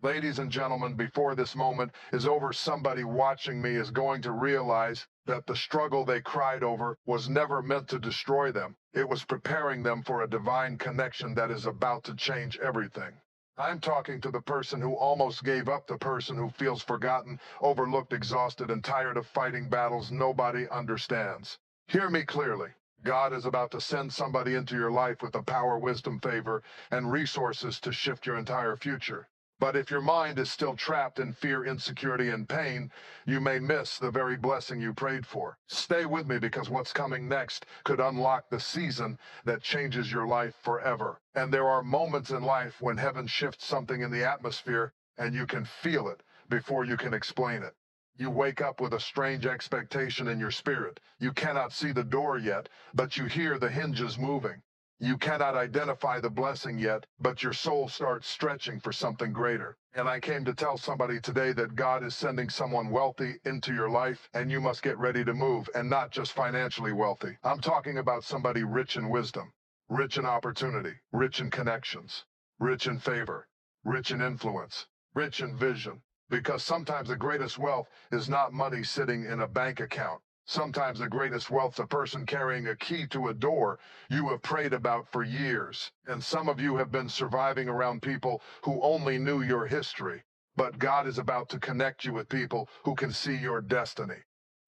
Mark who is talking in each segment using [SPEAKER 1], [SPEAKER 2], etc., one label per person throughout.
[SPEAKER 1] Ladies and gentlemen, before this moment is over, somebody watching me is going to realize that the struggle they cried over was never meant to destroy them. It was preparing them for a divine connection that is about to change everything. I'm talking to the person who almost gave up, the person who feels forgotten, overlooked, exhausted, and tired of fighting battles nobody understands. Hear me clearly. God is about to send somebody into your life with the power, wisdom, favor, and resources to shift your entire future. But if your mind is still trapped in fear, insecurity, and pain, you may miss the very blessing you prayed for. Stay with me, because what's coming next could unlock the season that changes your life forever. And there are moments in life when heaven shifts something in the atmosphere and you can feel it before you can explain it. You wake up with a strange expectation in your spirit. You cannot see the door yet, but you hear the hinges moving. You cannot identify the blessing yet, but your soul starts stretching for something greater. And I came to tell somebody today that God is sending someone wealthy into your life, and you must get ready to move, and not just financially wealthy. I'm talking about somebody rich in wisdom, rich in opportunity, rich in connections, rich in favor, rich in influence, rich in vision. Because sometimes the greatest wealth is not money sitting in a bank account. Sometimes the greatest wealth's a person carrying a key to a door you have prayed about for years. And some of you have been surviving around people who only knew your history. But God is about to connect you with people who can see your destiny.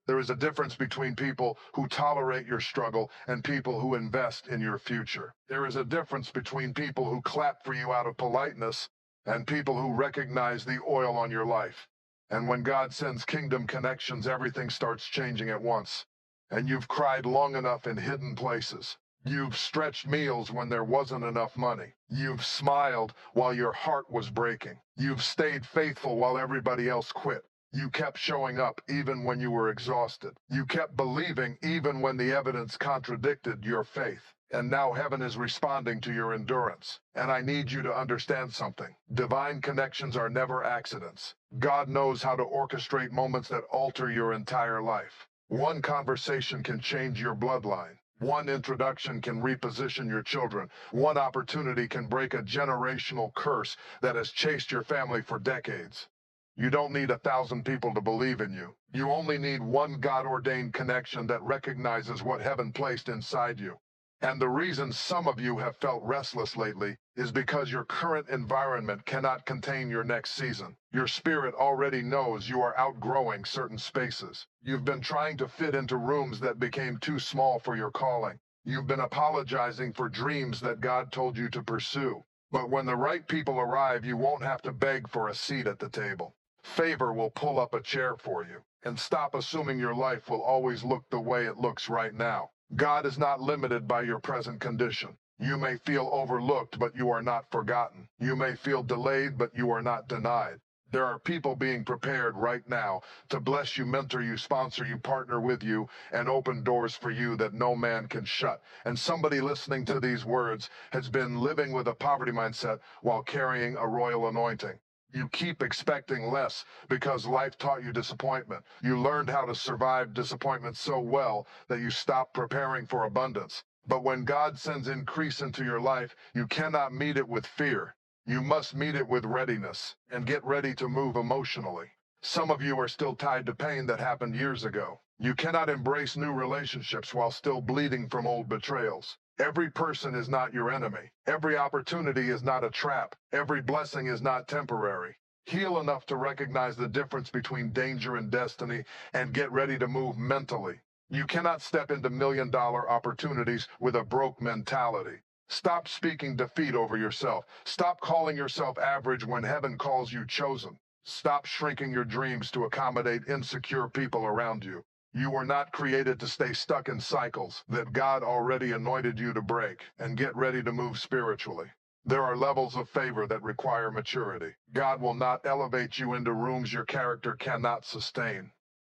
[SPEAKER 1] There is a difference between people who tolerate your struggle and people who invest in your future. There is a difference between people who clap for you out of politeness and people who recognize the oil on your life. And when God sends kingdom connections, everything starts changing at once. And you've cried long enough in hidden places. You've stretched meals when there wasn't enough money. You've smiled while your heart was breaking. You've stayed faithful while everybody else quit. You kept showing up even when you were exhausted. You kept believing even when the evidence contradicted your faith. And now heaven is responding to your endurance. And I need you to understand something. Divine connections are never accidents. God knows how to orchestrate moments that alter your entire life. One conversation can change your bloodline. One introduction can reposition your children. One opportunity can break a generational curse that has chased your family for decades. You don't need 1,000 people to believe in you. You only need one God-ordained connection that recognizes what heaven placed inside you. And the reason some of you have felt restless lately is because your current environment cannot contain your next season. Your spirit already knows you are outgrowing certain spaces. You've been trying to fit into rooms that became too small for your calling. You've been apologizing for dreams that God told you to pursue. But when the right people arrive, you won't have to beg for a seat at the table. Favor will pull up a chair for you. And stop assuming your life will always look the way it looks right now. God is not limited by your present condition. You may feel overlooked, but you are not forgotten. You may feel delayed, but you are not denied. There are people being prepared right now to bless you, mentor you, sponsor you, partner with you, and open doors for you that no man can shut. And somebody listening to these words has been living with a poverty mindset while carrying a royal anointing. You keep expecting less because life taught you disappointment. You learned how to survive disappointment so well that you stopped preparing for abundance. But when God sends increase into your life, you cannot meet it with fear. You must meet it with readiness, and get ready to move emotionally. Some of you are still tied to pain that happened years ago. You cannot embrace new relationships while still bleeding from old betrayals. Every person is not your enemy. Every opportunity is not a trap. Every blessing is not temporary. Heal enough to recognize the difference between danger and destiny, and get ready to move mentally. You cannot step into million-dollar opportunities with a broke mentality. Stop speaking defeat over yourself. Stop calling yourself average when heaven calls you chosen. Stop shrinking your dreams to accommodate insecure people around you. You were not created to stay stuck in cycles that God already anointed you to break, and get ready to move spiritually. There are levels of favor that require maturity. God will not elevate you into rooms your character cannot sustain.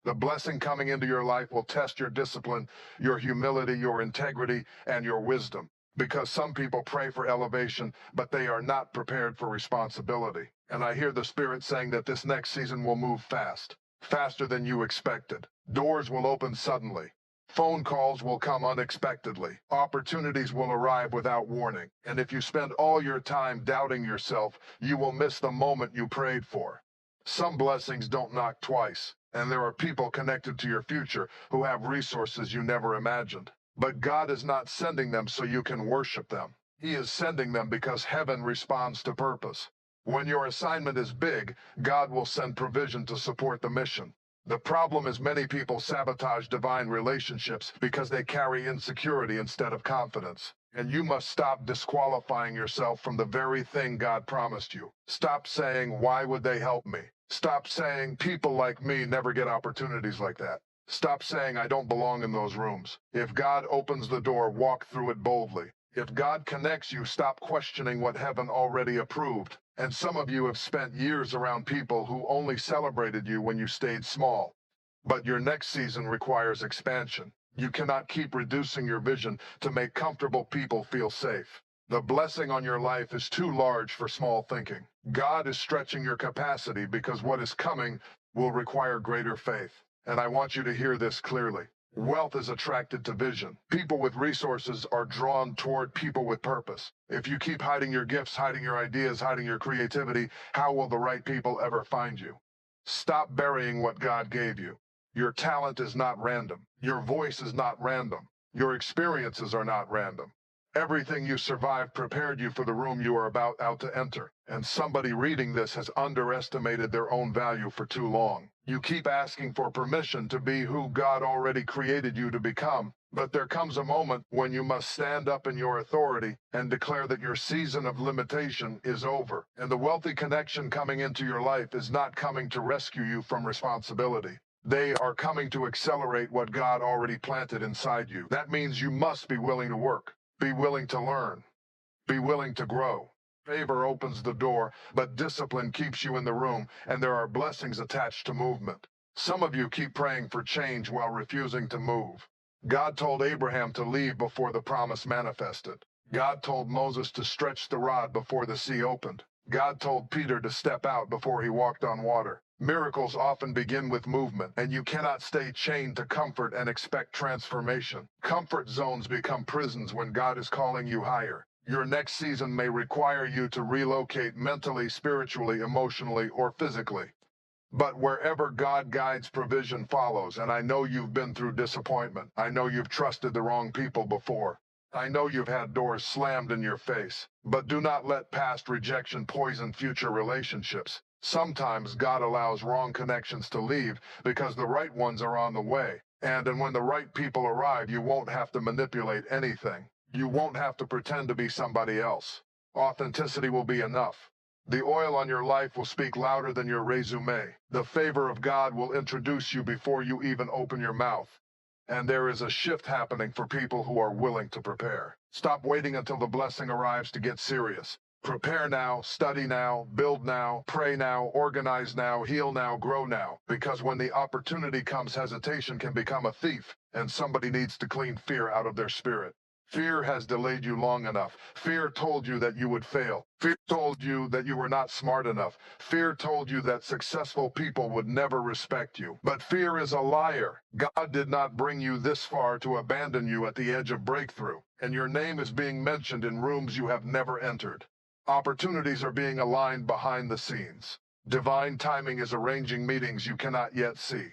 [SPEAKER 1] The blessing coming into your life will test your discipline, your humility, your integrity, and your wisdom. Because some people pray for elevation, but they are not prepared for responsibility. And I hear the Spirit saying that this next season will move fast, faster than you expected. Doors will open suddenly. Phone calls will come unexpectedly. Opportunities will arrive without warning. And if you spend all your time doubting yourself, you will miss the moment you prayed for. Some blessings don't knock twice, and there are people connected to your future who have resources you never imagined. But God is not sending them so you can worship them. He is sending them because heaven responds to purpose. When your assignment is big, God will send provision to support the mission. The problem is many people sabotage divine relationships because they carry insecurity instead of confidence. And you must stop disqualifying yourself from the very thing God promised you. Stop saying, "Why would they help me?" Stop saying, "People like me never get opportunities like that." Stop saying, "I don't belong in those rooms." If God opens the door, walk through it boldly. If God connects you, stop questioning what heaven already approved. And some of you have spent years around people who only celebrated you when you stayed small. But your next season requires expansion. You cannot keep reducing your vision to make comfortable people feel safe. The blessing on your life is too large for small thinking. God is stretching your capacity because what is coming will require greater faith. And I want you to hear this clearly. Wealth is attracted to vision. People with resources are drawn toward people with purpose. If you keep hiding your gifts, hiding your ideas, hiding your creativity, how will the right people ever find you? Stop burying what God gave you. Your talent is not random. Your voice is not random. Your experiences are not random. Everything you survived prepared you for the room you are about to enter. And somebody reading this has underestimated their own value for too long. You keep asking for permission to be who God already created you to become. But there comes a moment when you must stand up in your authority and declare that your season of limitation is over. And the wealthy connection coming into your life is not coming to rescue you from responsibility. They are coming to accelerate what God already planted inside you. That means you must be willing to work. Be willing to learn. Be willing to grow. Favor opens the door, but discipline keeps you in the room, and there are blessings attached to movement. Some of you keep praying for change while refusing to move. God told Abraham to leave before the promise manifested. God told Moses to stretch the rod before the sea opened. God told Peter to step out before he walked on water. Miracles often begin with movement, and you cannot stay chained to comfort and expect transformation. Comfort zones become prisons when God is calling you higher. Your next season may require you to relocate mentally, spiritually, emotionally, or physically. But wherever God guides, provision follows, and I know you've been through disappointment. I know you've trusted the wrong people before. I know you've had doors slammed in your face. But do not let past rejection poison future relationships. Sometimes God allows wrong connections to leave because the right ones are on the way. And when the right people arrive, you won't have to manipulate anything. You won't have to pretend to be somebody else. Authenticity will be enough. The oil on your life will speak louder than your resume. The favor of God will introduce you before you even open your mouth. And there is a shift happening for people who are willing to prepare. Stop waiting until the blessing arrives to get serious. Prepare now, study now, build now, pray now, organize now, heal now, grow now. Because when the opportunity comes, hesitation can become a thief, and somebody needs to clean fear out of their spirit. Fear has delayed you long enough. Fear told you that you would fail. Fear told you that you were not smart enough. Fear told you that successful people would never respect you. But fear is a liar. God did not bring you this far to abandon you at the edge of breakthrough. And your name is being mentioned in rooms you have never entered. Opportunities are being aligned behind the scenes. Divine timing is arranging meetings you cannot yet see.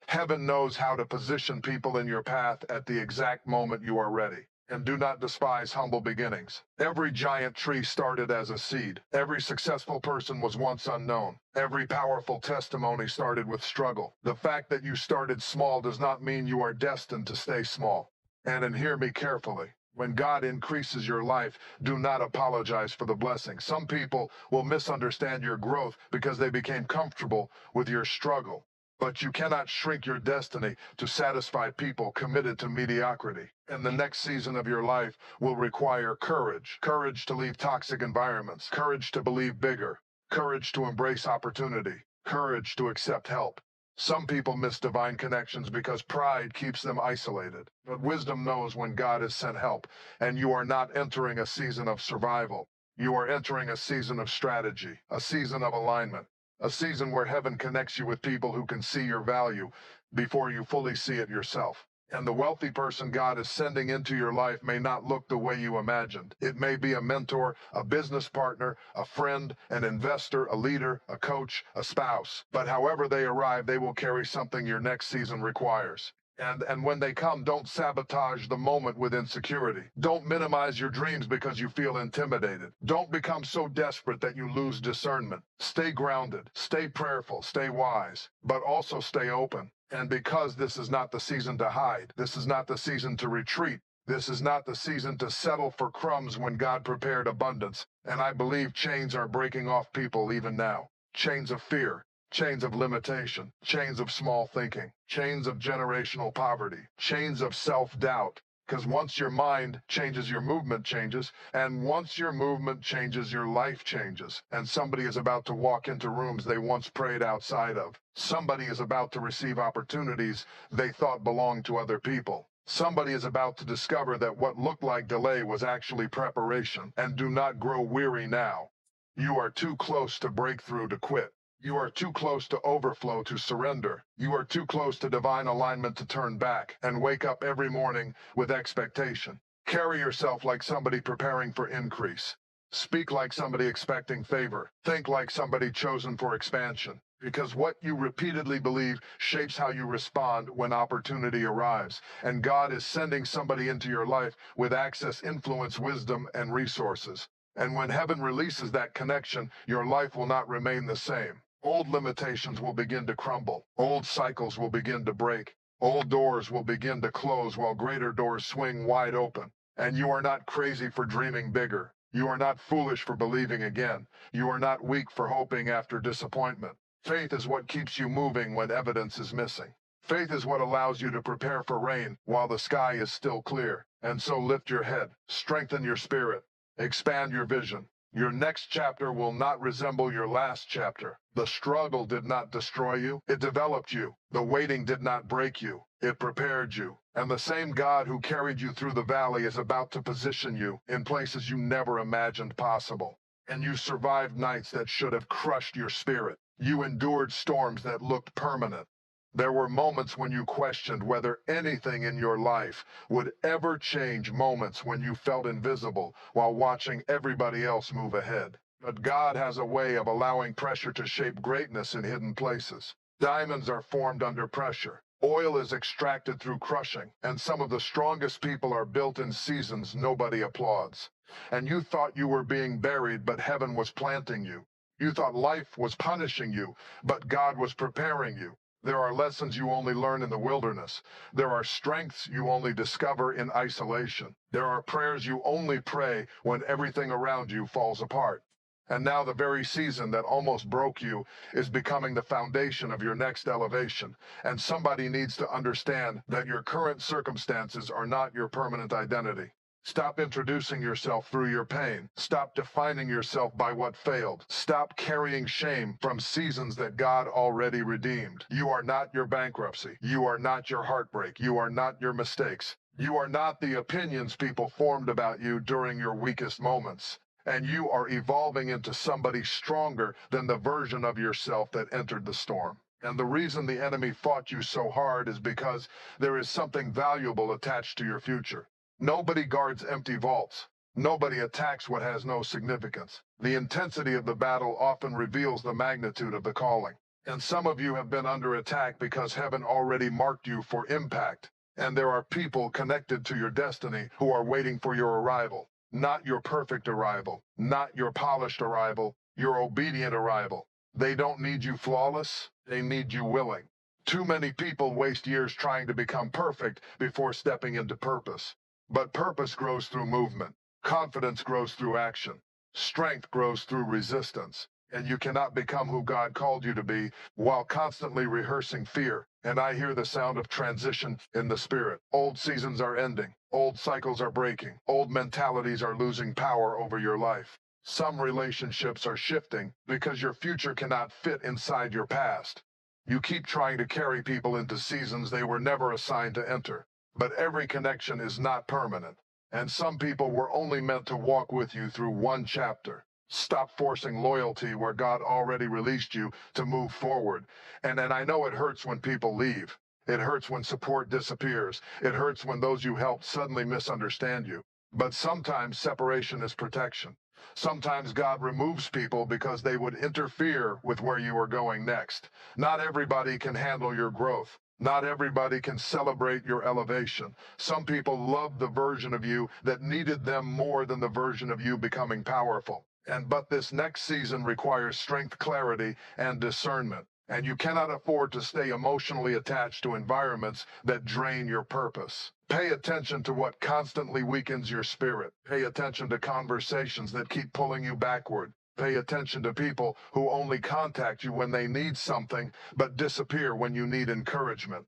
[SPEAKER 1] Heaven knows how to position people in your path at the exact moment you are ready. And do not despise humble beginnings. Every giant tree started as a seed. Every successful person was once unknown. Every powerful testimony started with struggle. The fact that you started small does not mean you are destined to stay small. And hear me carefully. When God increases your life, do not apologize for the blessing. Some people will misunderstand your growth because they became comfortable with your struggle. But you cannot shrink your destiny to satisfy people committed to mediocrity. And the next season of your life will require courage. Courage to leave toxic environments. Courage to believe bigger. Courage to embrace opportunity. Courage to accept help. Some people miss divine connections because pride keeps them isolated. But wisdom knows when God has sent help, and you are not entering a season of survival. You are entering a season of strategy, a season of alignment. A season where heaven connects you with people who can see your value before you fully see it yourself. And the wealthy person God is sending into your life may not look the way you imagined. It may be a mentor, a business partner, a friend, an investor, a leader, a coach, a spouse. But however they arrive, they will carry something your next season requires. And when they come, don't sabotage the moment with insecurity. Don't minimize your dreams because you feel intimidated. Don't become so desperate that you lose discernment. Stay grounded, stay prayerful, stay wise, but also stay open. And because this is not the season to hide, this is not the season to retreat, this is not the season to settle for crumbs when God prepared abundance. And I believe chains are breaking off people even now. Chains of fear, chains of limitation, chains of small thinking, chains of generational poverty, chains of self-doubt. Because once your mind changes, your movement changes. And once your movement changes, your life changes. And somebody is about to walk into rooms they once prayed outside of. Somebody is about to receive opportunities they thought belonged to other people. Somebody is about to discover that what looked like delay was actually preparation. And do not grow weary now. You are too close to breakthrough to quit. You are too close to overflow to surrender. You are too close to divine alignment to turn back and wake up every morning with expectation. Carry yourself like somebody preparing for increase. Speak like somebody expecting favor. Think like somebody chosen for expansion. Because what you repeatedly believe shapes how you respond when opportunity arrives. And God is sending somebody into your life with access, influence, wisdom, and resources. And when heaven releases that connection, your life will not remain the same. Old limitations will begin to crumble. Old cycles will begin to break. Old doors will begin to close while greater doors swing wide open. And you are not crazy for dreaming bigger. You are not foolish for believing again. You are not weak for hoping after disappointment. Faith is what keeps you moving when evidence is missing. Faith is what allows you to prepare for rain while the sky is still clear. And so lift your head, strengthen your spirit, expand your vision. Your next chapter will not resemble your last chapter. The struggle did not destroy you, it developed you. The waiting did not break you, it prepared you. And the same God who carried you through the valley is about to position you in places you never imagined possible. And you survived nights that should have crushed your spirit. You endured storms that looked permanent. There were moments when you questioned whether anything in your life would ever change, moments when you felt invisible while watching everybody else move ahead. But God has a way of allowing pressure to shape greatness in hidden places. Diamonds are formed under pressure. Oil is extracted through crushing, and some of the strongest people are built in seasons nobody applauds. And you thought you were being buried, but heaven was planting you. You thought life was punishing you, but God was preparing you. There are lessons you only learn in the wilderness. There are strengths you only discover in isolation. There are prayers you only pray when everything around you falls apart. And now the very season that almost broke you is becoming the foundation of your next elevation. And somebody needs to understand that your current circumstances are not your permanent identity. Stop introducing yourself through your pain. Stop defining yourself by what failed. Stop carrying shame from seasons that God already redeemed. You are not your bankruptcy. You are not your heartbreak. You are not your mistakes. You are not the opinions people formed about you during your weakest moments. And you are evolving into somebody stronger than the version of yourself that entered the storm. And the reason the enemy fought you so hard is because there is something valuable attached to your future. Nobody guards empty vaults. Nobody attacks what has no significance. The intensity of the battle often reveals the magnitude of the calling. And some of you have been under attack because heaven already marked you for impact. And there are people connected to your destiny who are waiting for your arrival. Not your perfect arrival, not your polished arrival, your obedient arrival. They don't need you flawless, they need you willing. Too many people waste years trying to become perfect before stepping into purpose. But purpose grows through movement. Confidence grows through action. Strength grows through resistance. And you cannot become who God called you to be while constantly rehearsing fear. And I hear the sound of transition in the spirit. Old seasons are ending. Old cycles are breaking. Old mentalities are losing power over your life. Some relationships are shifting because your future cannot fit inside your past. You keep trying to carry people into seasons they were never assigned to enter. But every connection is not permanent, and some people were only meant to walk with you through one chapter. Stop forcing loyalty where God already released you to move forward. And I know it hurts when people leave. It hurts when support disappears. It hurts when those you helped suddenly misunderstand you. But sometimes separation is protection. Sometimes God removes people because they would interfere with where you are going next. Not everybody can handle your growth. Not everybody can celebrate your elevation. Some people love the version of you that needed them more than the version of you becoming powerful. But this next season requires strength, clarity, and discernment. And you cannot afford to stay emotionally attached to environments that drain your purpose. Pay attention to what constantly weakens your spirit. Pay attention to conversations that keep pulling you backward. Pay attention to people who only contact you when they need something, but disappear when you need encouragement.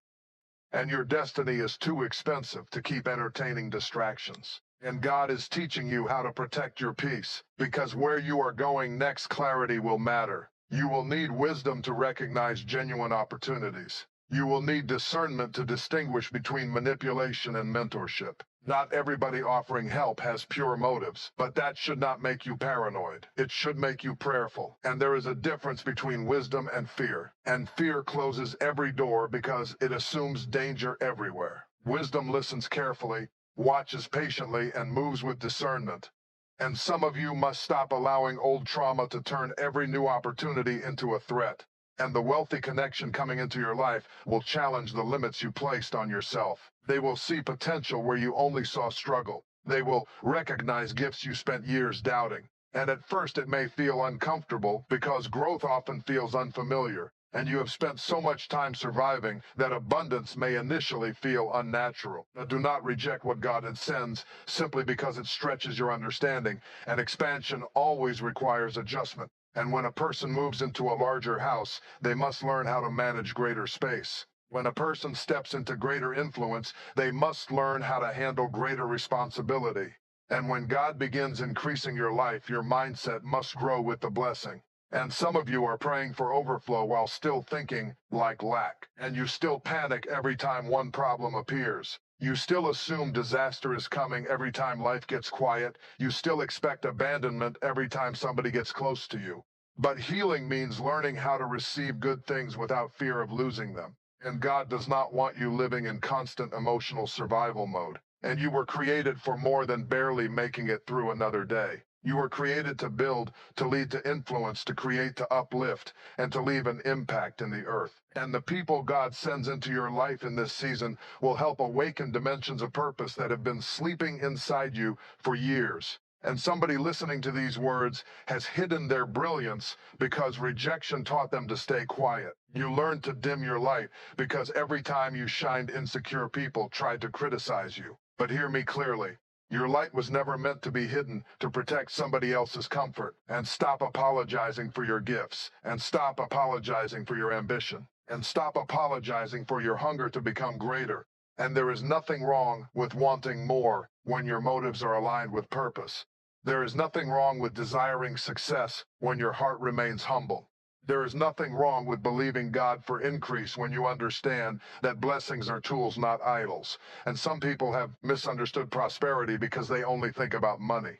[SPEAKER 1] And your destiny is too expensive to keep entertaining distractions. And God is teaching you how to protect your peace, because where you are going next, clarity will matter. You will need wisdom to recognize genuine opportunities. You will need discernment to distinguish between manipulation and mentorship. Not everybody offering help has pure motives, but that should not make you paranoid. It should make you prayerful. And there is a difference between wisdom and fear. And fear closes every door because it assumes danger everywhere. Wisdom listens carefully, watches patiently, and moves with discernment. And some of you must stop allowing old trauma to turn every new opportunity into a threat. And the wealthy connection coming into your life will challenge the limits you placed on yourself. They will see potential where you only saw struggle. They will recognize gifts you spent years doubting. And at first it may feel uncomfortable because growth often feels unfamiliar. And you have spent so much time surviving that abundance may initially feel unnatural. But do not reject what God sends simply because it stretches your understanding. And expansion always requires adjustment. And when a person moves into a larger house, they must learn how to manage greater space. When a person steps into greater influence, they must learn how to handle greater responsibility. And when God begins increasing your life, your mindset must grow with the blessing. And some of you are praying for overflow while still thinking like lack. And you still panic every time one problem appears. You still assume disaster is coming every time life gets quiet. You still expect abandonment every time somebody gets close to you. But healing means learning how to receive good things without fear of losing them. And God does not want you living in constant emotional survival mode. And you were created for more than barely making it through another day. You were created to build, to lead, to influence, to create, to uplift, and to leave an impact in the earth. And the people God sends into your life in this season will help awaken dimensions of purpose that have been sleeping inside you for years. And somebody listening to these words has hidden their brilliance because rejection taught them to stay quiet. You learned to dim your light because every time you shined, insecure people tried to criticize you. But hear me clearly. Your light was never meant to be hidden to protect somebody else's comfort. And stop apologizing for your gifts. And stop apologizing for your ambition. And stop apologizing for your hunger to become greater. And there is nothing wrong with wanting more when your motives are aligned with purpose. There is nothing wrong with desiring success when your heart remains humble. There is nothing wrong with believing God for increase when you understand that blessings are tools, not idols. And some people have misunderstood prosperity because they only think about money.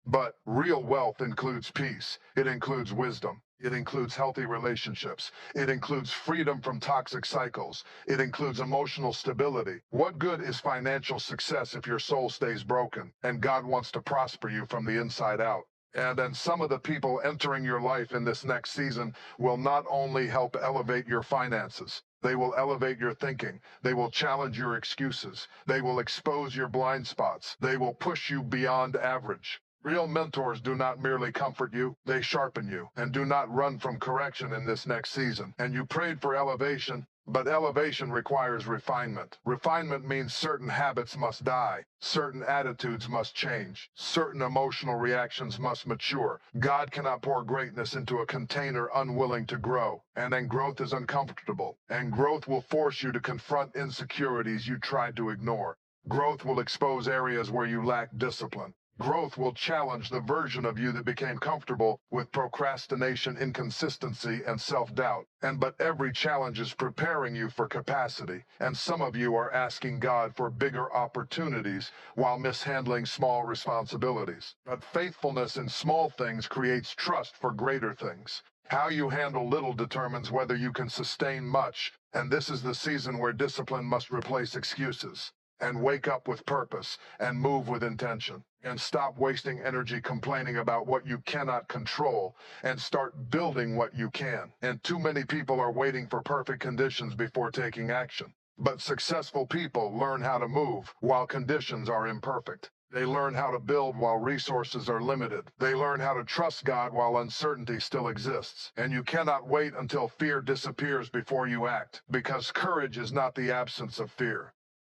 [SPEAKER 1] But real wealth includes peace. It includes wisdom. It includes healthy relationships. It includes freedom from toxic cycles. It includes emotional stability. What good is financial success if your soul stays broken? And God wants to prosper you from the inside out. And then some of the people entering your life in this next season will not only help elevate your finances, they will elevate your thinking. They will challenge your excuses. They will expose your blind spots. They will push you beyond average. Real mentors do not merely comfort you, they sharpen you. And do not run from correction in this next season. And you prayed for elevation, but elevation requires refinement. Refinement means certain habits must die, certain attitudes must change, certain emotional reactions must mature. God cannot pour greatness into a container unwilling to grow. And then growth is uncomfortable. And growth will force you to confront insecurities you tried to ignore. Growth will expose areas where you lack discipline. Growth will challenge the version of you that became comfortable with procrastination, inconsistency, and self-doubt. But every challenge is preparing you for capacity. And some of you are asking God for bigger opportunities while mishandling small responsibilities. But faithfulness in small things creates trust for greater things. How you handle little determines whether you can sustain much. And this is the season where discipline must replace excuses, and wake up with purpose, and move with intention, and stop wasting energy complaining about what you cannot control, and start building what you can. And too many people are waiting for perfect conditions before taking action. But successful people learn how to move while conditions are imperfect. They learn how to build while resources are limited. They learn how to trust God while uncertainty still exists. And you cannot wait until fear disappears before you act, because courage is not the absence of fear.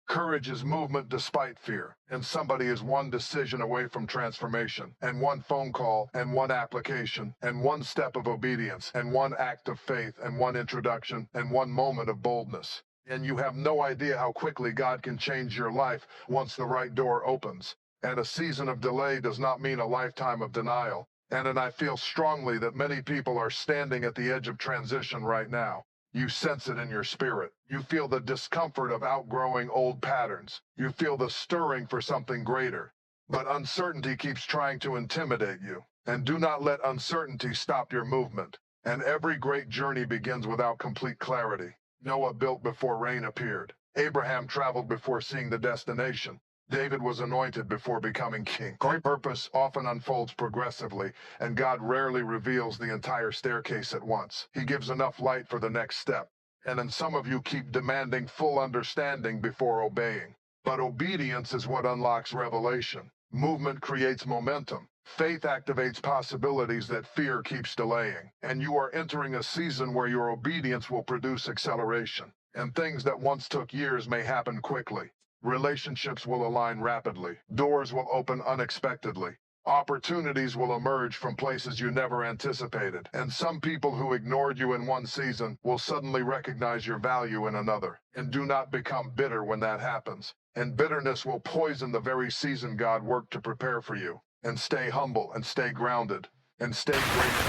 [SPEAKER 1] Courage is movement despite fear, and somebody is one decision away from transformation, and one phone call, and one application, and one step of obedience, and one act of faith, and one introduction, and one moment of boldness. And you have no idea how quickly God can change your life once the right door opens. And a season of delay does not mean a lifetime of denial. And I feel strongly that many people are standing at the edge of transition right now. You sense it in your spirit. You feel the discomfort of outgrowing old patterns. You feel the stirring for something greater. But uncertainty keeps trying to intimidate you. And do not let uncertainty stop your movement. And every great journey begins without complete clarity. Noah built before rain appeared. Abraham traveled before seeing the destination. David was anointed before becoming king. Great purpose often unfolds progressively, and God rarely reveals the entire staircase at once. He gives enough light for the next step. And then some of you keep demanding full understanding before obeying. But obedience is what unlocks revelation. Movement creates momentum. Faith activates possibilities that fear keeps delaying. And you are entering a season where your obedience will produce acceleration. And things that once took years may happen quickly. Relationships will align rapidly. Doors will open unexpectedly. Opportunities will emerge from places you never anticipated. And some people who ignored you in one season will suddenly recognize your value in another. And do not become bitter when that happens. And bitterness will poison the very season God worked to prepare for you. And stay humble and stay grounded and stay grateful.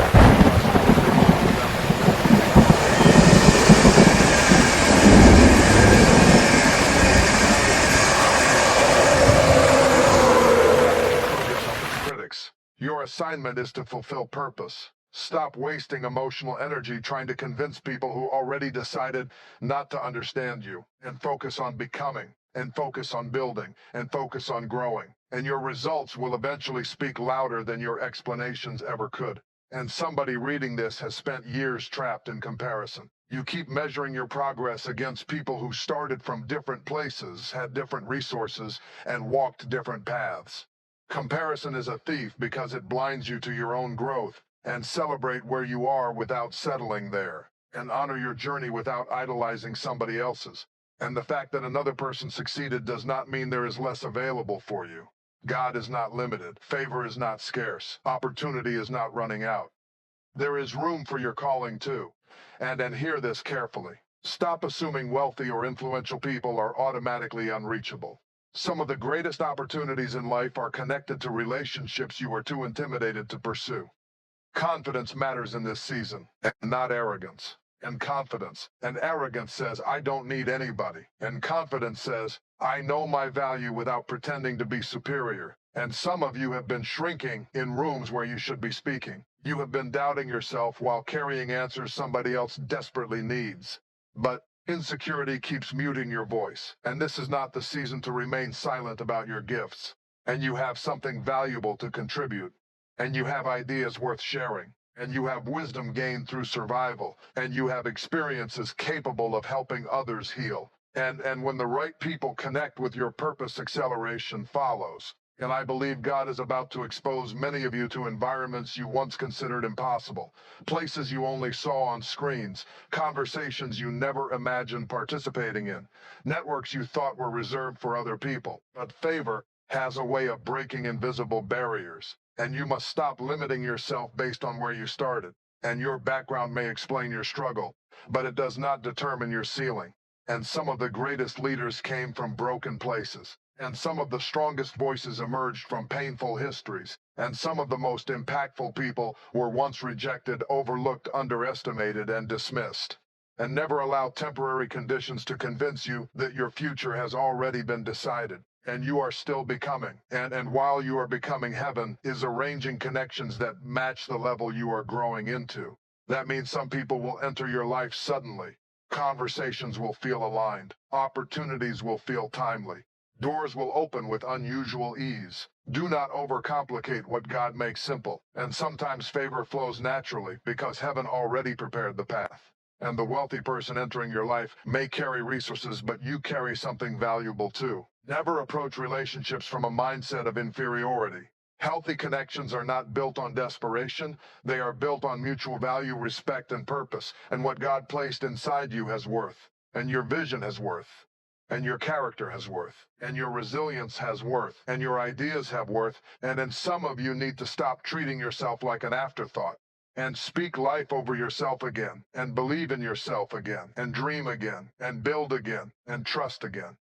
[SPEAKER 1] Your assignment is to fulfill purpose. Stop wasting emotional energy trying to convince people who already decided not to understand you, and focus on becoming, and focus on building, and focus on growing. And your results will eventually speak louder than your explanations ever could. And somebody reading this has spent years trapped in comparison. You keep measuring your progress against people who started from different places, had different resources, and walked different paths. Comparison is a thief because it blinds you to your own growth. And celebrate where you are without settling there. And honor your journey without idolizing somebody else's. And the fact that another person succeeded does not mean there is less available for you. God is not limited. Favor is not scarce. Opportunity is not running out. There is room for your calling too. And hear this carefully. Stop assuming wealthy or influential people are automatically unreachable. Some of the greatest opportunities in life are connected to relationships you were too intimidated to pursue. Confidence matters in this season, and not arrogance. And confidence. And arrogance says, I don't need anybody. And confidence says, I know my value without pretending to be superior. And some of you have been shrinking in rooms where you should be speaking. You have been doubting yourself while carrying answers somebody else desperately needs. But insecurity keeps muting your voice. And this is not the season to remain silent about your gifts. And you have something valuable to contribute. And you have ideas worth sharing. And you have wisdom gained through survival. And you have experiences capable of helping others heal. And when the right people connect with your purpose, acceleration follows. And I believe God is about to expose many of you to environments you once considered impossible, places you only saw on screens, conversations you never imagined participating in, networks you thought were reserved for other people. But favor has a way of breaking invisible barriers, and you must stop limiting yourself based on where you started. And your background may explain your struggle, but it does not determine your ceiling. And some of the greatest leaders came from broken places. And some of the strongest voices emerged from painful histories. And some of the most impactful people were once rejected, overlooked, underestimated, and dismissed. And never allow temporary conditions to convince you that your future has already been decided. And you are still becoming. And while you are becoming, heaven is arranging connections that match the level you are growing into. That means some people will enter your life suddenly. Conversations will feel aligned. Opportunities will feel timely. Doors will open with unusual ease. Do not overcomplicate what God makes simple. And sometimes favor flows naturally because heaven already prepared the path. And the wealthy person entering your life may carry resources, but you carry something valuable too. Never approach relationships from a mindset of inferiority. Healthy connections are not built on desperation. They are built on mutual value, respect, and purpose. And what God placed inside you has worth. And your vision has worth. And your character has worth. And your resilience has worth. And your ideas have worth. And then some of you need to stop treating yourself like an afterthought. And speak life over yourself again. And believe in yourself again. And dream again. And build again. And trust again.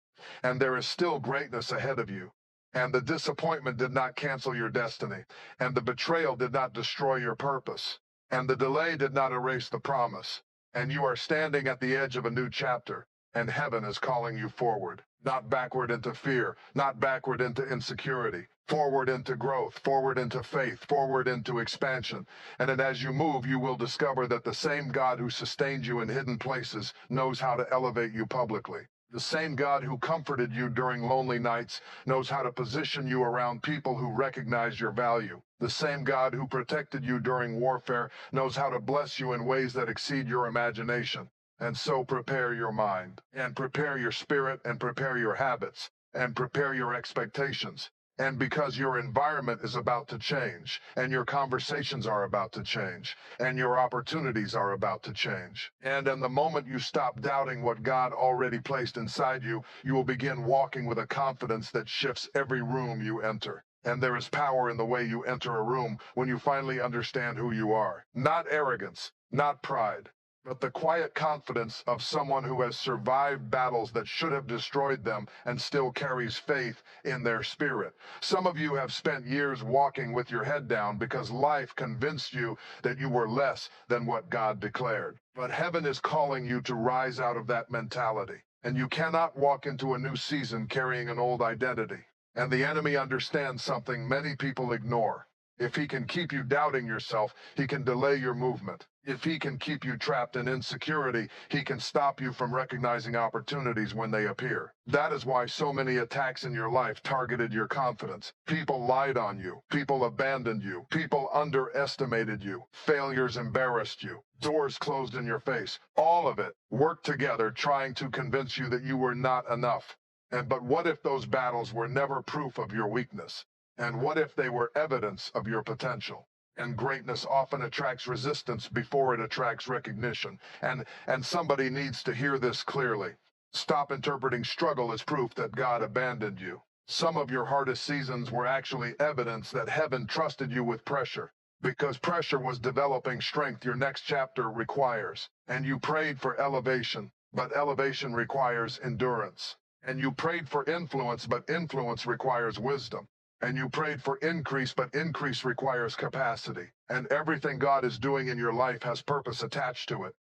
[SPEAKER 1] And there is still greatness ahead of you. And the disappointment did not cancel your destiny. And the betrayal did not destroy your purpose. And the delay did not erase the promise. And you are standing at the edge of a new chapter. And heaven is calling you forward. Not backward into fear. Not backward into insecurity. Forward into growth. Forward into faith. Forward into expansion. And then as you move, you will discover that the same God who sustained you in hidden places knows how to elevate you publicly. The same God who comforted you during lonely nights knows how to position you around people who recognize your value. The same God who protected you during warfare knows how to bless you in ways that exceed your imagination. And so prepare your mind, and prepare your spirit, and prepare your habits, and prepare your expectations. And because your environment is about to change, and your conversations are about to change, and your opportunities are about to change. And in the moment you stop doubting what God already placed inside you, you will begin walking with a confidence that shifts every room you enter. And there is power in the way you enter a room when you finally understand who you are. Not arrogance, not pride, but the quiet confidence of someone who has survived battles that should have destroyed them and still carries faith in their spirit. Some of you have spent years walking with your head down because life convinced you that you were less than what God declared. But heaven is calling you to rise out of that mentality. And you cannot walk into a new season carrying an old identity. And the enemy understands something many people ignore. If he can keep you doubting yourself, he can delay your movement. If he can keep you trapped in insecurity, he can stop you from recognizing opportunities when they appear. That is why so many attacks in your life targeted your confidence. People lied on you. People abandoned you. People underestimated you. Failures embarrassed you. Doors closed in your face. All of it worked together trying to convince you that you were not enough. But what if those battles were never proof of your weakness? And what if they were evidence of your potential? And greatness often attracts resistance before it attracts recognition. And somebody needs to hear this clearly. Stop interpreting struggle as proof that God abandoned you. Some of your hardest seasons were actually evidence that heaven trusted you with pressure. Because pressure was developing strength your next chapter requires. And you prayed for elevation, but elevation requires endurance. And you prayed for influence, but influence requires wisdom. And you prayed for increase, but increase requires capacity. And everything God is doing in your life has purpose attached to it.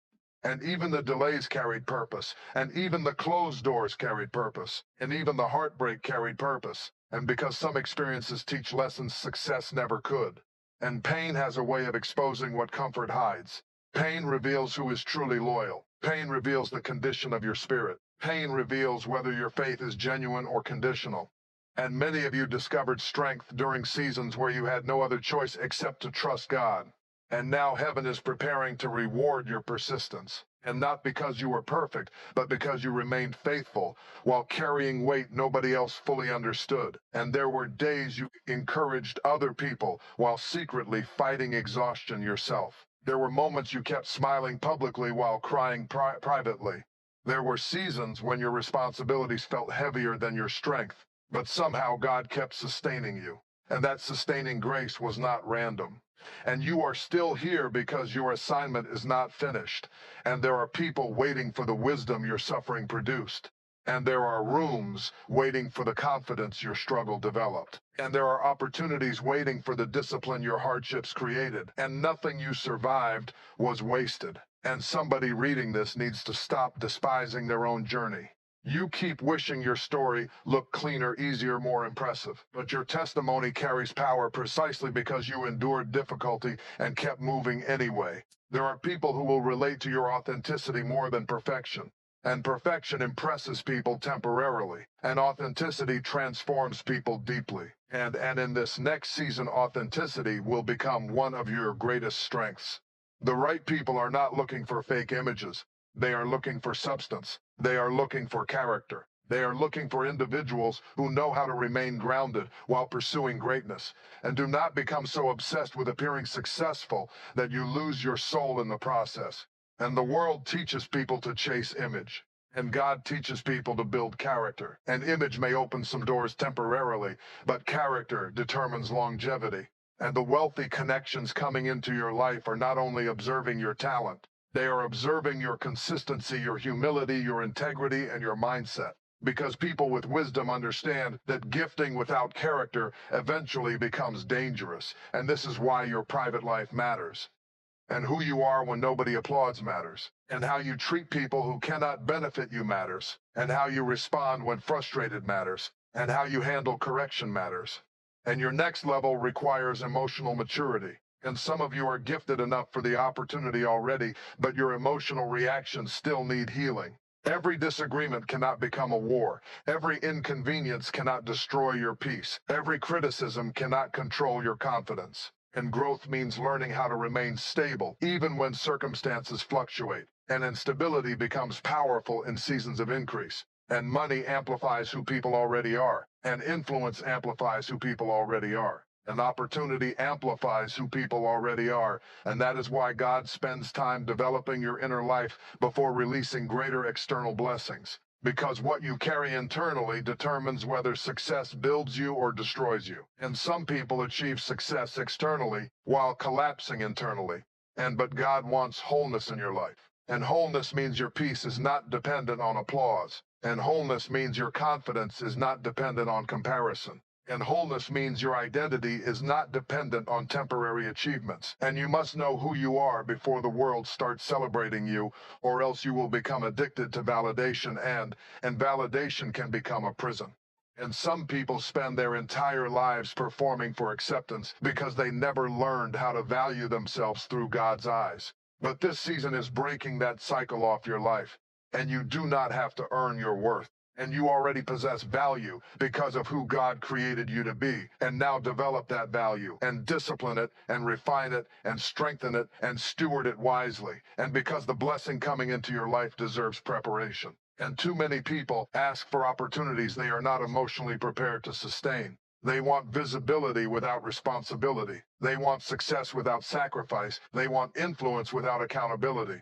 [SPEAKER 1] And even the delays carried purpose. And even the closed doors carried purpose. And even the heartbreak carried purpose. And because some experiences teach lessons success never could. And pain has a way of exposing what comfort hides. Pain reveals who is truly loyal. Pain reveals the condition of your spirit. Pain reveals whether your faith is genuine or conditional. And many of you discovered strength during seasons where you had no other choice except to trust God. And now heaven is preparing to reward your persistence. And not because you were perfect, but because you remained faithful while carrying weight nobody else fully understood. And there were days you encouraged other people while secretly fighting exhaustion yourself. There were moments you kept smiling publicly while crying privately. There were seasons when your responsibilities felt heavier than your strength. But somehow God kept sustaining you, and that sustaining grace was not random. And you are still here because your assignment is not finished, and there are people waiting for the wisdom your suffering produced, and there are rooms waiting for the confidence your struggle developed, and there are opportunities waiting for the discipline your hardships created, and nothing you survived was wasted. And somebody reading this needs to stop despising their own journey. You keep wishing your story looked cleaner, easier, more impressive. But your testimony carries power precisely because you endured difficulty and kept moving anyway. There are people who will relate to your authenticity more than perfection. And perfection impresses people temporarily, and authenticity transforms people deeply. And in this next season, authenticity will become one of your greatest strengths. The right people are not looking for fake images. They are looking for substance. They are looking for character. They are looking for individuals who know how to remain grounded while pursuing greatness, and do not become so obsessed with appearing successful that you lose your soul in the process. And the world teaches people to chase image, and God teaches people to build character. And image may open some doors temporarily, but character determines longevity. And the wealthy connections coming into your life are not only observing your talent, they are observing your consistency, your humility, your integrity, and your mindset. Because people with wisdom understand that gifting without character eventually becomes dangerous. And this is why your private life matters. And who you are when nobody applauds matters. And how you treat people who cannot benefit you matters. And how you respond when frustrated matters. And how you handle correction matters. And your next level requires emotional maturity. And some of you are gifted enough for the opportunity already, but your emotional reactions still need healing. Every disagreement cannot become a war. Every inconvenience cannot destroy your peace. Every criticism cannot control your confidence. And growth means learning how to remain stable, even when circumstances fluctuate. And instability becomes powerful in seasons of increase. And money amplifies who people already are. And influence amplifies who people already are. And opportunity amplifies who people already are. And that is why God spends time developing your inner life before releasing greater external blessings. Because what you carry internally determines whether success builds you or destroys you. And some people achieve success externally while collapsing internally. But God wants wholeness in your life. And wholeness means your peace is not dependent on applause. And wholeness means your confidence is not dependent on comparison. And wholeness means your identity is not dependent on temporary achievements. And you must know who you are before the world starts celebrating you, or else you will become addicted to validation, and validation can become a prison. And some people spend their entire lives performing for acceptance because they never learned how to value themselves through God's eyes. But this season is breaking that cycle off your life, and you do not have to earn your worth. And you already possess value because of who God created you to be. And now develop that value and discipline it and refine it and strengthen it and steward it wisely. And because the blessing coming into your life deserves preparation. And too many people ask for opportunities they are not emotionally prepared to sustain. They want visibility without responsibility. They want success without sacrifice. They want influence without accountability.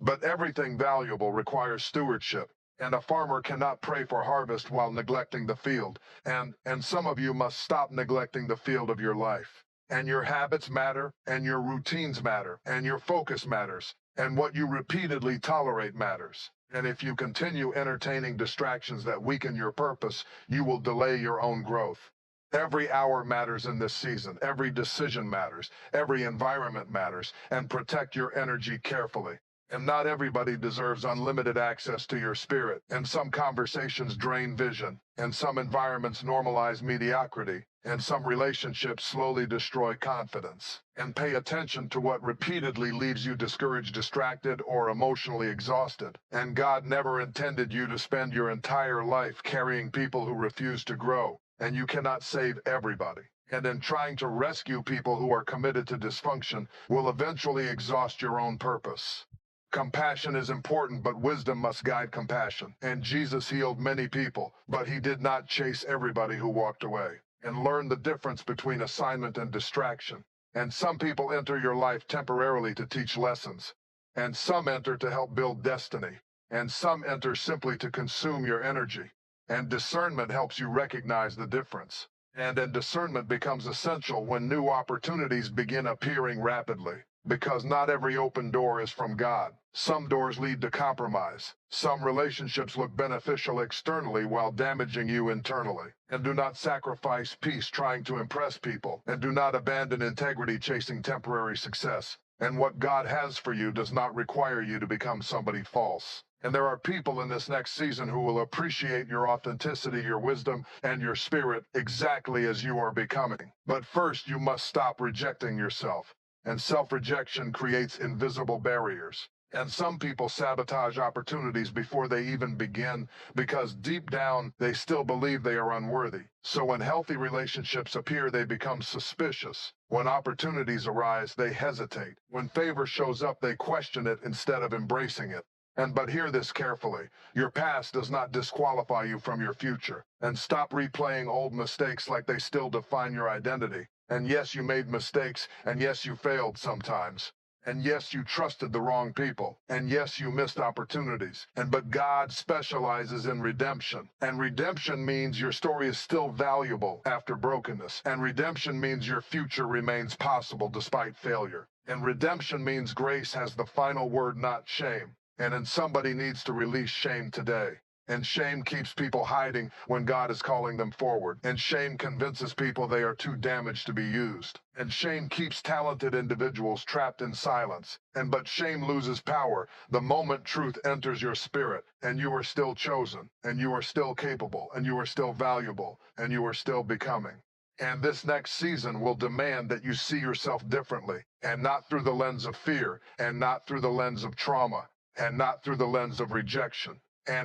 [SPEAKER 1] But everything valuable requires stewardship. And a farmer cannot pray for harvest while neglecting the field. And some of you must stop neglecting the field of your life. And your habits matter, and your routines matter, and your focus matters, and what you repeatedly tolerate matters. And if you continue entertaining distractions that weaken your purpose, you will delay your own growth. Every hour matters in this season. Every decision matters. Every environment matters. And protect your energy carefully. And not everybody deserves unlimited access to your spirit. And some conversations drain vision. And some environments normalize mediocrity. And some relationships slowly destroy confidence. And pay attention to what repeatedly leaves you discouraged, distracted, or emotionally exhausted. And God never intended you to spend your entire life carrying people who refuse to grow. And you cannot save everybody. And in trying to rescue people who are committed to dysfunction will eventually exhaust your own purpose. Compassion is important, but wisdom must guide compassion. And Jesus healed many people, but he did not chase everybody who walked away. And learn the difference between assignment and distraction. And some people enter your life temporarily to teach lessons. And some enter to help build destiny. And some enter simply to consume your energy. And discernment helps you recognize the difference. And discernment becomes essential when new opportunities begin appearing rapidly. Because not every open door is from God. Some doors lead to compromise. Some relationships look beneficial externally while damaging you internally. And do not sacrifice peace trying to impress people. And do not abandon integrity chasing temporary success. And what God has for you does not require you to become somebody false. And there are people in this next season who will appreciate your authenticity, your wisdom, and your spirit exactly as you are becoming. But first, you must stop rejecting yourself. And self-rejection creates invisible barriers. And some people sabotage opportunities before they even begin because deep down they still believe they are unworthy. So when healthy relationships appear, they become suspicious. When opportunities arise, they hesitate. When favor shows up, they question it instead of embracing it. But hear this carefully. Your past does not disqualify you from your future. And stop replaying old mistakes like they still define your identity. And yes, you made mistakes. And yes, you failed sometimes. And yes, you trusted the wrong people. And yes, you missed opportunities. But God specializes in redemption. And redemption means your story is still valuable after brokenness. And redemption means your future remains possible despite failure. And redemption means grace has the final word, not shame. And somebody needs to release shame today. And shame keeps people hiding when God is calling them forward. And shame convinces people they are too damaged to be used. And shame keeps talented individuals trapped in silence. But shame loses power the moment truth enters your spirit. And you are still chosen. And you are still capable. And you are still valuable. And you are still becoming. And this next season will demand that you see yourself differently. And not through the lens of fear. And not through the lens of trauma. And not through the lens of rejection.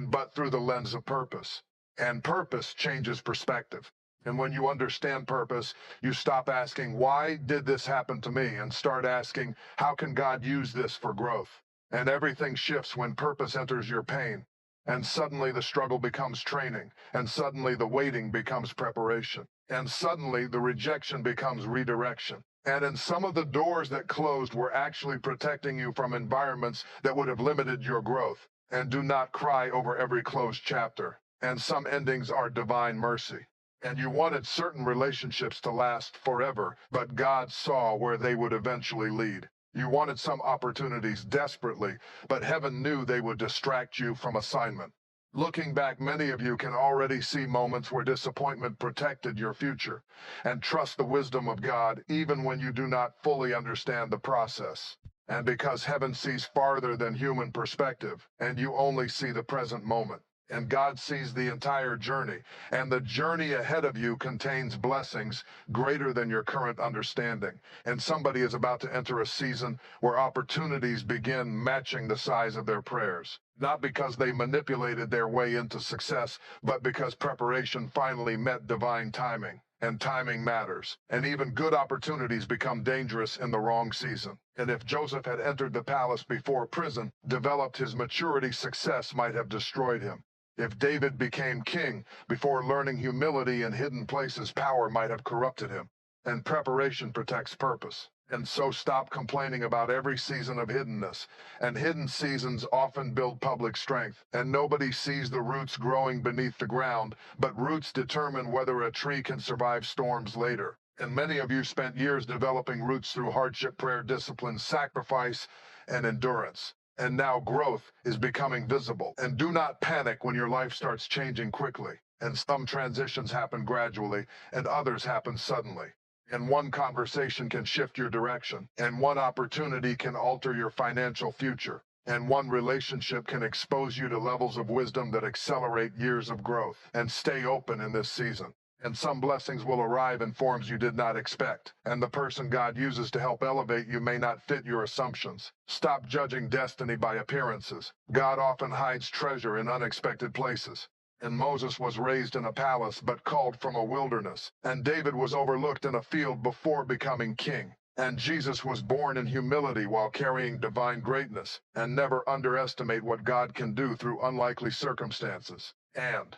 [SPEAKER 1] But through the lens of purpose. And purpose changes perspective. And when you understand purpose, you stop asking, why did this happen to me? And start asking, how can God use this for growth? And everything shifts when purpose enters your pain. And suddenly the struggle becomes training. And suddenly the waiting becomes preparation. And suddenly the rejection becomes redirection. And some of the doors that closed were actually protecting you from environments that would have limited your growth. And do not cry over every closed chapter. And some endings are divine mercy. And you wanted certain relationships to last forever, but God saw where they would eventually lead. You wanted some opportunities desperately, but heaven knew they would distract you from assignment. Looking back, many of you can already see moments where disappointment protected your future. And trust the wisdom of God even when you do not fully understand the process. And because heaven sees farther than human perspective, and you only see the present moment. And God sees the entire journey, and the journey ahead of you contains blessings greater than your current understanding. And somebody is about to enter a season where opportunities begin matching the size of their prayers. Not because they manipulated their way into success, but because preparation finally met divine timing. And timing matters. And even good opportunities become dangerous in the wrong season. And if Joseph had entered the palace before prison, developed his maturity, success might have destroyed him. If David became king before learning humility in hidden places, power might have corrupted him. And preparation protects purpose. And so stop complaining about every season of hiddenness. And hidden seasons often build public strength. And nobody sees the roots growing beneath the ground, but roots determine whether a tree can survive storms later. And many of you spent years developing roots through hardship, prayer, discipline, sacrifice, and endurance. And now growth is becoming visible. And do not panic when your life starts changing quickly. And some transitions happen gradually, and others happen suddenly. And one conversation can shift your direction. And one opportunity can alter your financial future. And one relationship can expose you to levels of wisdom that accelerate years of growth. And stay open in this season. And some blessings will arrive in forms you did not expect. And the person God uses to help elevate you may not fit your assumptions. Stop judging destiny by appearances. God often hides treasure in unexpected places. And Moses was raised in a palace but called from a wilderness. And David was overlooked in a field before becoming king. And Jesus was born in humility while carrying divine greatness. And never underestimate what God can do through unlikely circumstances. And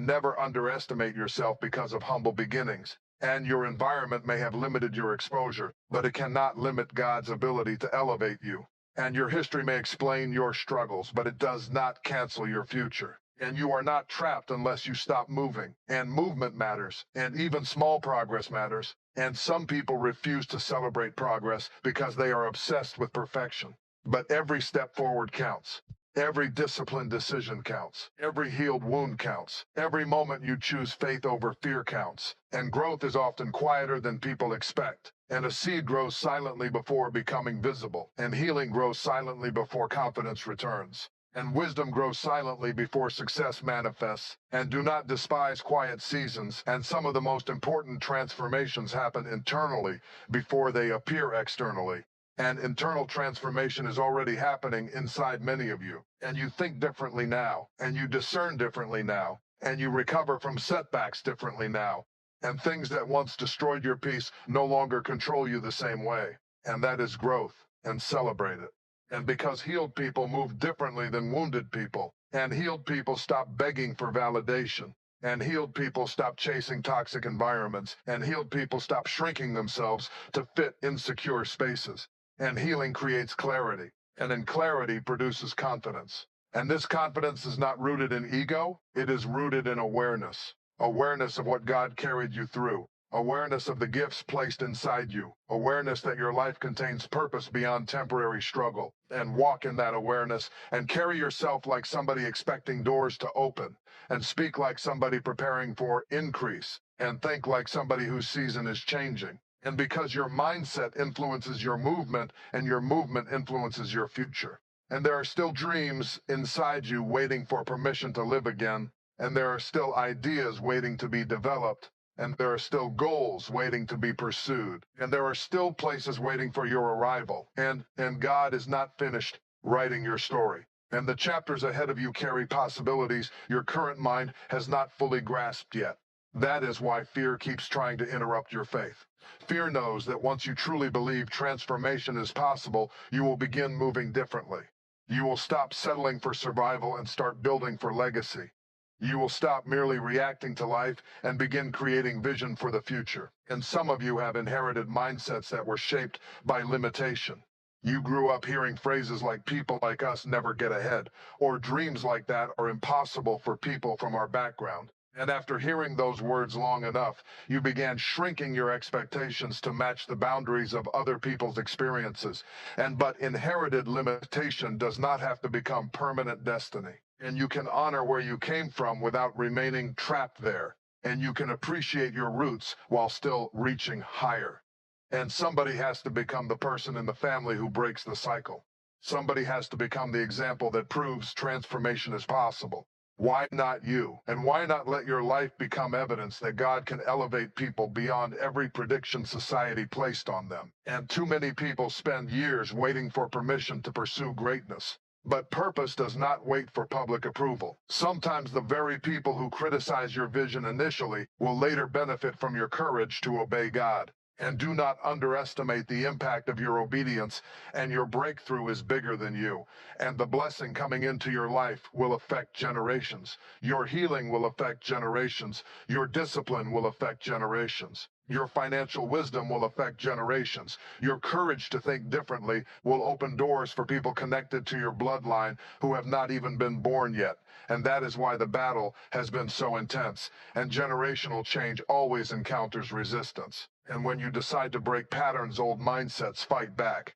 [SPEAKER 1] never underestimate yourself because of humble beginnings. And your environment may have limited your exposure, but it cannot limit God's ability to elevate you. And your history may explain your struggles, but it does not cancel your future. And you are not trapped unless you stop moving. And movement matters. And even small progress matters. And some people refuse to celebrate progress because they are obsessed with perfection. But every step forward counts. Every disciplined decision counts. Every healed wound counts. Every moment you choose faith over fear counts. And growth is often quieter than people expect. And a seed grows silently before becoming visible. And healing grows silently before confidence returns. And wisdom grows silently before success manifests. And do not despise quiet seasons. And some of the most important transformations happen internally before they appear externally. And internal transformation is already happening inside many of you. And you think differently now. And you discern differently now. And you recover from setbacks differently now. And things that once destroyed your peace no longer control you the same way. And that is growth. And celebrate it. And because healed people move differently than wounded people. And healed people stop begging for validation. And healed people stop chasing toxic environments. And healed people stop shrinking themselves to fit insecure spaces. And healing creates clarity. And then clarity produces confidence. And this confidence is not rooted in ego. It is rooted in awareness. Awareness of what God carried you through. Awareness of the gifts placed inside you. Awareness that your life contains purpose beyond temporary struggle. And walk in that awareness and carry yourself like somebody expecting doors to open. And speak like somebody preparing for increase. And think like somebody whose season is changing. And because your mindset influences your movement, and your movement influences your future. And there are still dreams inside you waiting for permission to live again. And there are still ideas waiting to be developed. And there are still goals waiting to be pursued. And there are still places waiting for your arrival. And God is not finished writing your story. And the chapters ahead of you carry possibilities your current mind has not fully grasped yet. That is why fear keeps trying to interrupt your faith. Fear knows that once you truly believe transformation is possible, you will begin moving differently. You will stop settling for survival and start building for legacy. You will stop merely reacting to life and begin creating vision for the future. And some of you have inherited mindsets that were shaped by limitation. You grew up hearing phrases like people like us never get ahead, or dreams like that are impossible for people from our background. And after hearing those words long enough, you began shrinking your expectations to match the boundaries of other people's experiences. But inherited limitation does not have to become permanent destiny. And you can honor where you came from without remaining trapped there. And you can appreciate your roots while still reaching higher. And somebody has to become the person in the family who breaks the cycle. Somebody has to become the example that proves transformation is possible. Why not you? And why not let your life become evidence that God can elevate people beyond every prediction society placed on them? And too many people spend years waiting for permission to pursue greatness. But purpose does not wait for public approval. Sometimes the very people who criticize your vision initially will later benefit from your courage to obey God. And do not underestimate the impact of your obedience, and your breakthrough is bigger than you. And the blessing coming into your life will affect generations. Your healing will affect generations. Your discipline will affect generations. Your financial wisdom will affect generations. Your courage to think differently will open doors for people connected to your bloodline who have not even been born yet. And that is why the battle has been so intense. And generational change always encounters resistance. And when you decide to break patterns, old mindsets fight back.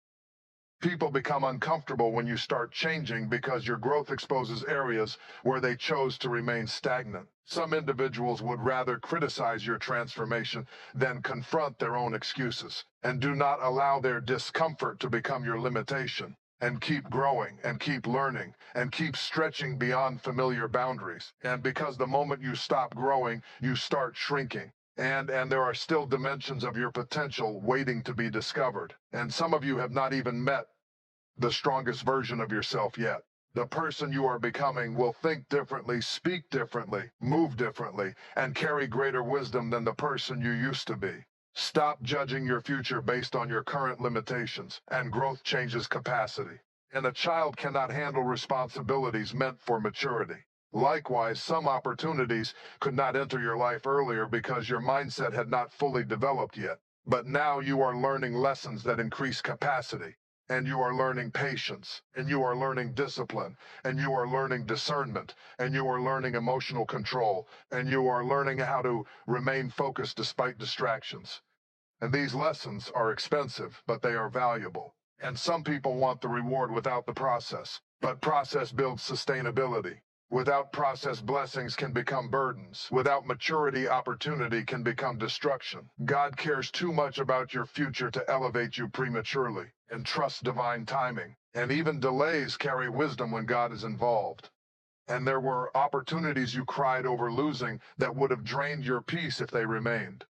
[SPEAKER 1] People become uncomfortable when you start changing because your growth exposes areas where they chose to remain stagnant. Some individuals would rather criticize your transformation than confront their own excuses. And do not allow their discomfort to become your limitation. And keep growing, and keep learning, and keep stretching beyond familiar boundaries. And because the moment you stop growing, you start shrinking. And there are still dimensions of your potential waiting to be discovered. And some of you have not even met the strongest version of yourself yet. The person you are becoming will think differently, speak differently, move differently, and carry greater wisdom than the person you used to be. Stop judging your future based on your current limitations, and growth changes capacity. And a child cannot handle responsibilities meant for maturity. Likewise, some opportunities could not enter your life earlier because your mindset had not fully developed yet. But now you are learning lessons that increase capacity. And you are learning patience, and you are learning discipline, and you are learning discernment, and you are learning emotional control, and you are learning how to remain focused despite distractions. And these lessons are expensive, but they are valuable. And some people want the reward without the process. But process builds sustainability. Without process, blessings can become burdens. Without maturity, opportunity can become destruction. God cares too much about your future to elevate you prematurely. And trust divine timing. And even delays carry wisdom when God is involved. And there were opportunities you cried over losing that would have drained your peace if they remained.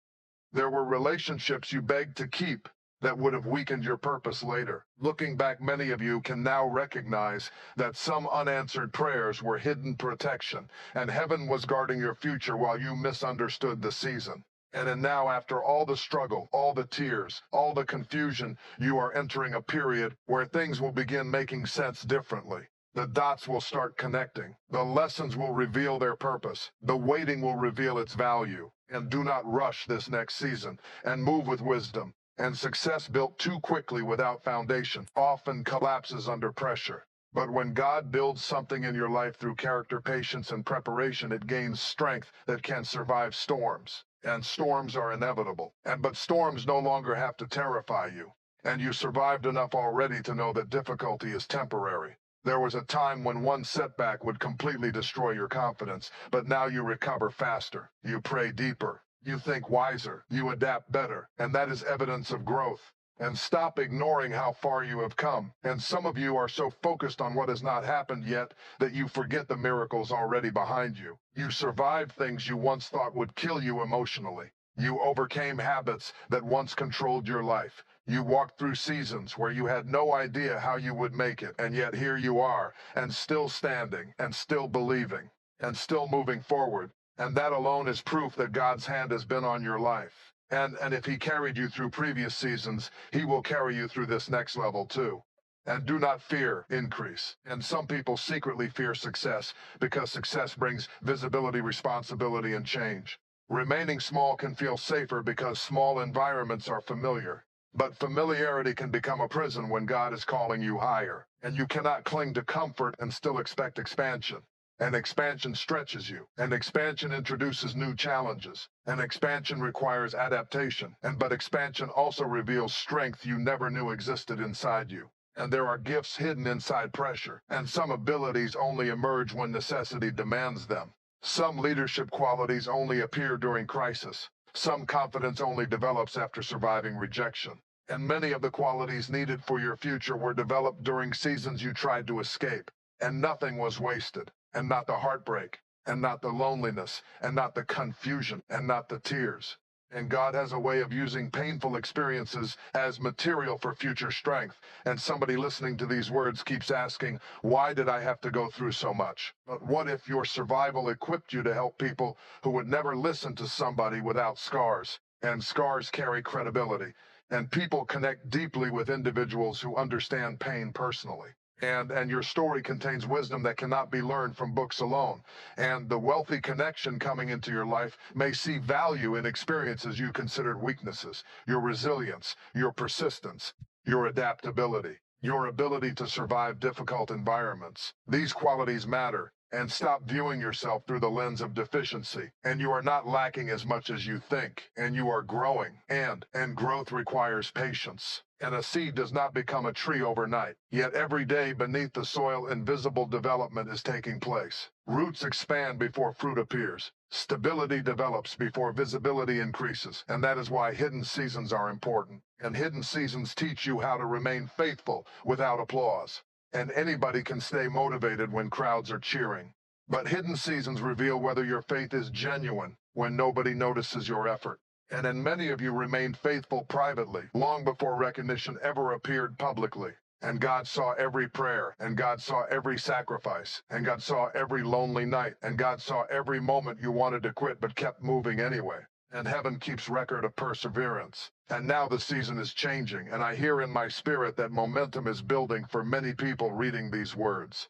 [SPEAKER 1] There were relationships you begged to keep that would have weakened your purpose later. Looking back, many of you can now recognize that some unanswered prayers were hidden protection, and heaven was guarding your future while you misunderstood the season. And now, after all the struggle, all the tears, all the confusion, you are entering a period where things will begin making sense differently. The dots will start connecting. The lessons will reveal their purpose. The waiting will reveal its value. And do not rush this next season, and move with wisdom. And success built too quickly without foundation often collapses under pressure. But when God builds something in your life through character, patience, and preparation, it gains strength that can survive storms. And storms are inevitable. But storms no longer have to terrify you. And you survived enough already to know that difficulty is temporary. There was a time when one setback would completely destroy your confidence, but now you recover faster. You pray deeper. You think wiser. You adapt better. And that is evidence of growth. And stop ignoring how far you have come. And some of you are so focused on what has not happened yet that you forget the miracles already behind you. You survived things you once thought would kill you emotionally. You overcame habits that once controlled your life. You walked through seasons where you had no idea how you would make it, and yet here you are, and still standing, and still believing, and still moving forward. And that alone is proof that God's hand has been on your life. And if He carried you through previous seasons, He will carry you through this next level too. And do not fear increase. And some people secretly fear success because success brings visibility, responsibility, and change. Remaining small can feel safer because small environments are familiar. But familiarity can become a prison when God is calling you higher. And you cannot cling to comfort and still expect expansion. And expansion stretches you. And expansion introduces new challenges. And expansion requires adaptation. But expansion also reveals strength you never knew existed inside you. And there are gifts hidden inside pressure. And some abilities only emerge when necessity demands them. Some leadership qualities only appear during crisis. Some confidence only develops after surviving rejection. And many of the qualities needed for your future were developed during seasons you tried to escape. And nothing was wasted. And not the heartbreak. And not the loneliness. And not the confusion. And not the tears. And God has a way of using painful experiences as material for future strength. And somebody listening to these words keeps asking, why did I have to go through so much? But what if your survival equipped you to help people who would never listen to somebody without scars? And scars carry credibility. And people connect deeply with individuals who understand pain personally. And your story contains wisdom that cannot be learned from books alone. And the wealthy connection coming into your life may see value in experiences you considered weaknesses, your resilience, your persistence, your adaptability, your ability to survive difficult environments. These qualities matter. And stop viewing yourself through the lens of deficiency. And you are not lacking as much as you think. And you are growing. And growth requires patience. And a seed does not become a tree overnight. Yet every day beneath the soil, invisible development is taking place. Roots expand before fruit appears. Stability develops before visibility increases. And that is why hidden seasons are important. And hidden seasons teach you how to remain faithful without applause. And anybody can stay motivated when crowds are cheering. But hidden seasons reveal whether your faith is genuine when nobody notices your effort. And many of you remained faithful privately, long before recognition ever appeared publicly. And God saw every prayer, and God saw every sacrifice, and God saw every lonely night, and God saw every moment you wanted to quit but kept moving anyway. And heaven keeps record of perseverance. And now the season is changing, and I hear in my spirit that momentum is building for many people reading these words.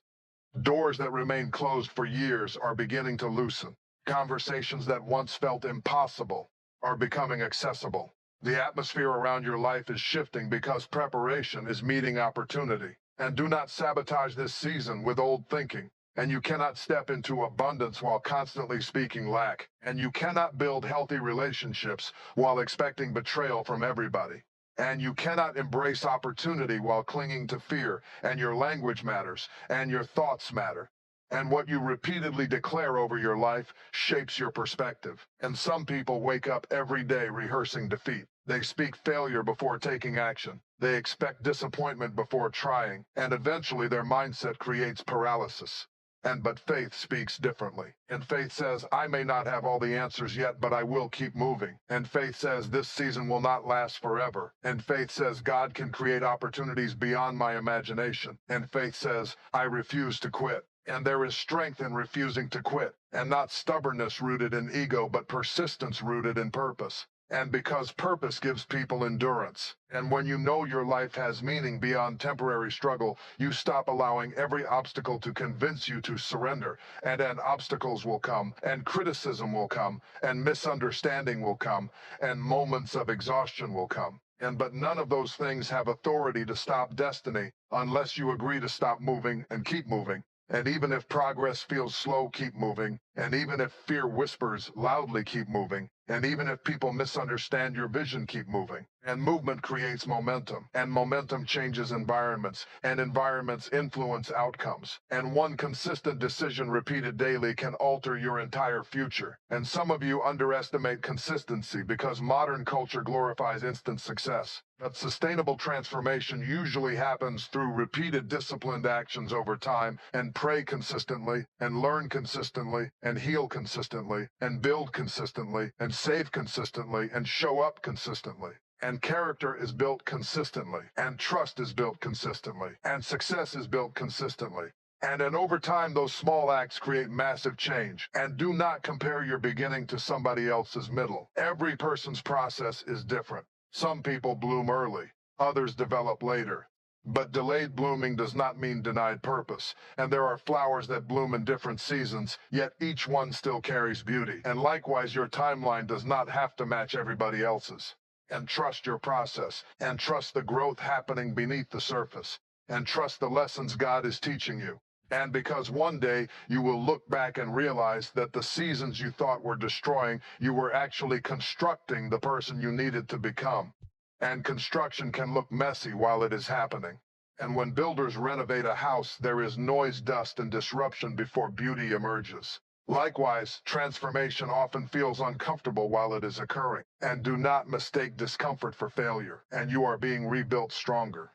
[SPEAKER 1] Doors that remained closed for years are beginning to loosen. Conversations that once felt impossible are becoming accessible. The atmosphere around your life is shifting because preparation is meeting opportunity. And do not sabotage this season with old thinking. And you cannot step into abundance while constantly speaking lack. And you cannot build healthy relationships while expecting betrayal from everybody. And you cannot embrace opportunity while clinging to fear. And your language matters, and your thoughts matter. And what you repeatedly declare over your life shapes your perspective. And some people wake up every day rehearsing defeat. They speak failure before taking action. They expect disappointment before trying, and eventually their mindset creates paralysis. But faith speaks differently. And faith says, I may not have all the answers yet, but I will keep moving. And faith says, this season will not last forever. And faith says, God can create opportunities beyond my imagination. And faith says, I refuse to quit. And there is strength in refusing to quit, and not stubbornness rooted in ego, but persistence rooted in purpose. And because purpose gives people endurance. And when you know your life has meaning beyond temporary struggle, you stop allowing every obstacle to convince you to surrender. And obstacles will come, and criticism will come, and misunderstanding will come, and moments of exhaustion will come. But none of those things have authority to stop destiny unless you agree to stop moving and keep moving. And even if progress feels slow, keep moving. And even if fear whispers loudly, keep moving. And even if people misunderstand your vision, keep moving. And movement creates momentum. And momentum changes environments. And environments influence outcomes. And one consistent decision repeated daily can alter your entire future. And some of you underestimate consistency because modern culture glorifies instant success. But sustainable transformation usually happens through repeated disciplined actions over time, and pray consistently, and learn consistently, and heal consistently, and build consistently, and save consistently, and show up consistently. And character is built consistently, and trust is built consistently, and success is built consistently. And over time, those small acts create massive change. And do not compare your beginning to somebody else's middle. Every person's process is different. Some people bloom early, others develop later. But delayed blooming does not mean denied purpose. And there are flowers that bloom in different seasons, yet each one still carries beauty. And likewise, your timeline does not have to match everybody else's. And trust your process, and trust the growth happening beneath the surface, and trust the lessons God is teaching you. And because one day you will look back and realize that the seasons you thought were destroying, you were actually constructing the person you needed to become. And construction can look messy while it is happening. And when builders renovate a house, there is noise, dust, and disruption before beauty emerges. Likewise, transformation often feels uncomfortable while it is occurring. And do not mistake discomfort for failure. And you are being rebuilt stronger.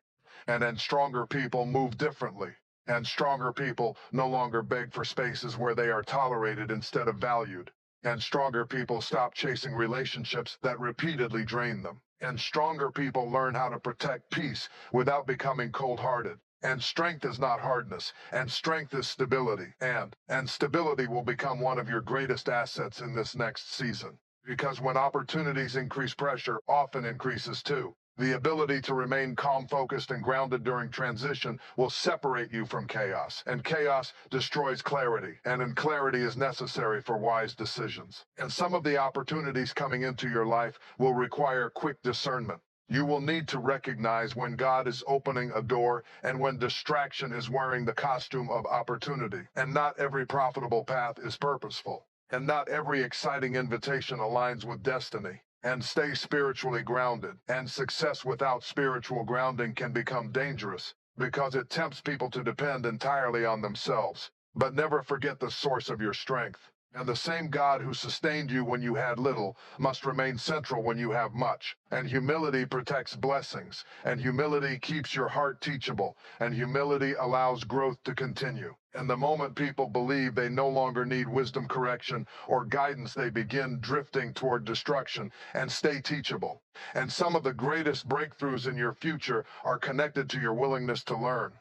[SPEAKER 1] And stronger people move differently. And stronger people no longer beg for spaces where they are tolerated instead of valued. And stronger people stop chasing relationships that repeatedly drain them. And stronger people learn how to protect peace without becoming cold-hearted. And strength is not hardness, and strength is stability. And stability will become one of your greatest assets in this next season. Because when opportunities increase, pressure often increases too. The ability to remain calm, focused, and grounded during transition will separate you from chaos. And chaos destroys clarity. And clarity is necessary for wise decisions. And some of the opportunities coming into your life will require quick discernment. You will need to recognize when God is opening a door and when distraction is wearing the costume of opportunity. And not every profitable path is purposeful. And not every exciting invitation aligns with destiny. And stay spiritually grounded. And success without spiritual grounding can become dangerous because it tempts people to depend entirely on themselves. But never forget the source of your strength. And the same God who sustained you when you had little must remain central when you have much. And humility protects blessings. And humility keeps your heart teachable. And humility allows growth to continue. And the moment people believe they no longer need wisdom, correction, or guidance, they begin drifting toward destruction. And stay teachable. And some of the greatest breakthroughs in your future are connected to your willingness to learn.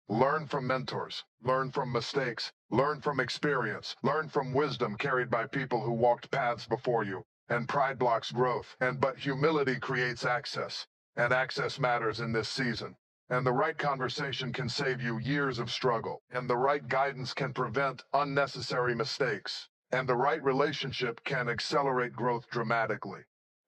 [SPEAKER 1] Learn from mentors, learn from mistakes, learn from experience, learn from wisdom carried by people who walked paths before you. And pride blocks growth, but humility creates access. And access matters in this season. And the right conversation can save you years of struggle. And the right guidance can prevent unnecessary mistakes. And the right relationship can accelerate growth dramatically.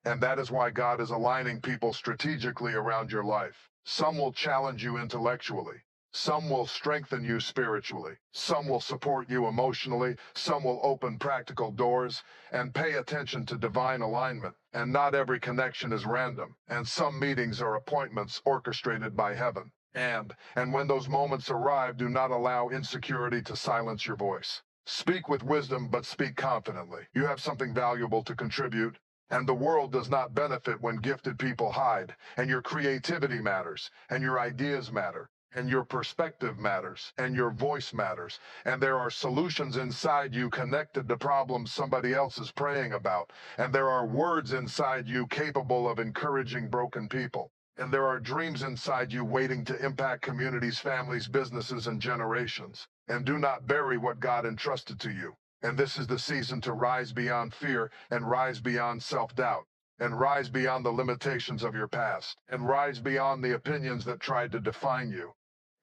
[SPEAKER 1] And that is why God is aligning people strategically around your life. Some will challenge you intellectually. Some will strengthen you spiritually. Some will support you emotionally. Some will open practical doors. And pay attention to divine alignment. And not every connection is random. And some meetings are appointments orchestrated by heaven. And when those moments arrive, do not allow insecurity to silence your voice. Speak with wisdom, but speak confidently. You have something valuable to contribute. And the world does not benefit when gifted people hide, and your creativity matters, and your ideas matter, and your perspective matters, and your voice matters, and there are solutions inside you connected to problems somebody else is praying about, and there are words inside you capable of encouraging broken people. And there are dreams inside you waiting to impact communities, families, businesses, and generations. And do not bury what God entrusted to you. And this is the season to rise beyond fear and rise beyond self-doubt and rise beyond the limitations of your past and rise beyond the opinions that tried to define you.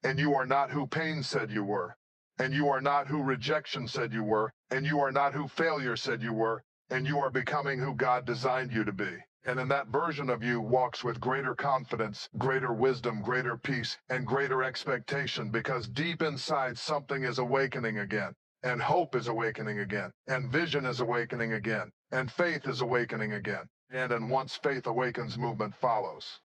[SPEAKER 1] And you are not who pain said you were. And you are not who rejection said you were. And you are not who failure said you were. And you are becoming who God designed you to be. And in that version of you walks with greater confidence, greater wisdom, greater peace, and greater expectation, because deep inside something is awakening again. And hope is awakening again. And vision is awakening again. And faith is awakening again. And once faith awakens, movement follows.